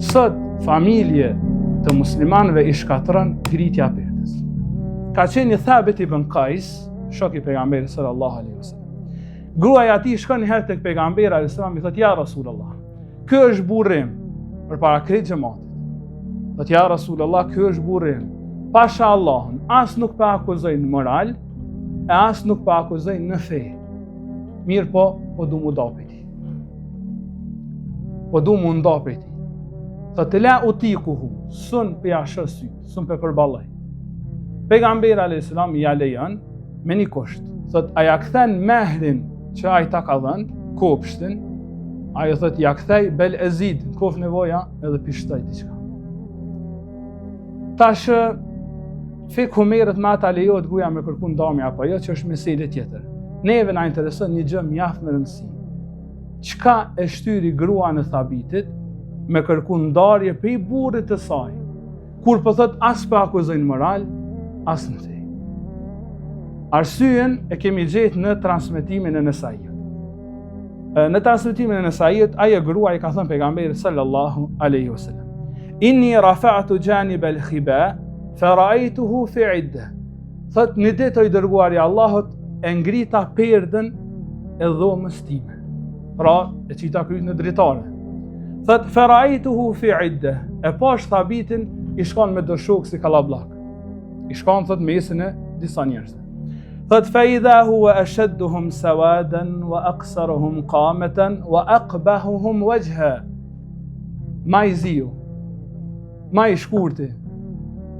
Sot familje të muslimanëve i shkatron ngritja e perdës. Ka qenë një Thabit ibn Qais, shok i pejgamberit sallallahu alaihi wasallam. Gruaja e tij shkon një herë tek pejgamberi alayhis salam i thotë ja Rasulullah, ky është burrim përpara krejt xhamatit. Thotë ja Rasulullah, ky është burrim. Pasha Allahun, as nuk pa akuzoj në moral, e as nuk pa akuzoj në fe. Mirë po du mu nda për ti. Po du mu nda për ti. Thotë la utikuhu, sun për jashë syt, sun për përballoj. Pejgamberi alayhis salam ja lejon me një kusht. Thotë a ja kthen mehrin që ai ta ka dhënë, kopshtin, ajo thotë ja kthej bel ezid, kof nevoja edhe pishtoj diçka. Tash fikhu merret me ata lejohet gruaja me kërku ndamje apo jo, që është meselë tjetër. Neve na intereson një gjë mjaft me rëndësi. Çka e shtyri gruan e Thabitit me kërku ndarje prej burrit të saj, kur po thot as pa akuzojnë moral, as në fe. Arsyen e kemi gjetë në transmetimin e Nesaiut. Në transmetimin e Nesaiut, ajo grua i ka thënë pejgamberit sallallahu alaihi wasallam: Inni rafa'tu janib al-khiba fa ra'aytuhu fi 'iddah. Thot një ditë i dërguari i Allahut e ngrita perdën e dhomës time. Pra, e qita kryt në dritare. Thot fa ra'aytuhu fi 'iddah. E pash Thabitin i shkon me dëshok si kallabllak. I shkon thot mesin e disa njerëzve. Thot fa idha huwa ashadduhum sawadan wa aqsaruhum qamatan wa aqbahuhum wajha. Ma i ziu, ma i shkurti,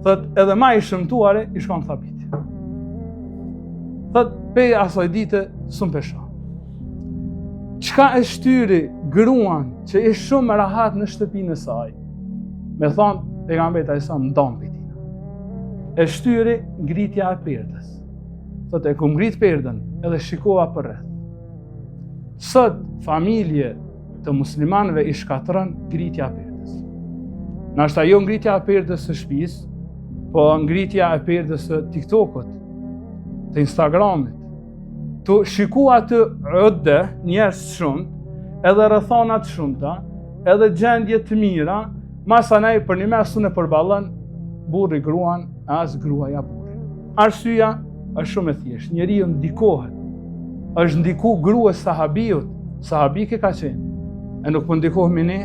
thot edhe ma i shëmtuare i shkon Thabiti. Thot pe asaj dite s'm pesha. Çka e shtyri gruan që ishte shumë rahat në shtëpinë e saj? Me thon pejgamberi ai sa ndon për tina. E shtyri ngritja e perdës. Thot e kum ngrit perdën edhe shikova për rreth. Sot familje të muslimanëve i shkatron ngritja e perdës. Nashta jo ngritja e perdës së shtëpisë, po ngritja e perdës së TikTokut, të Instagramit. Tu shikua të ödde njerëz shumë, edhe rrethana të shumta, edhe gjendje të mira, masanaj për një mes unë e përballon burri gruan, as gruaja burrin. Arsyeja është shumë e thjeshtë. Njeriu ndikohet. Është ndiku gruas sahabiut, sahabike ka qenë. E nuk po ndikohemi ne.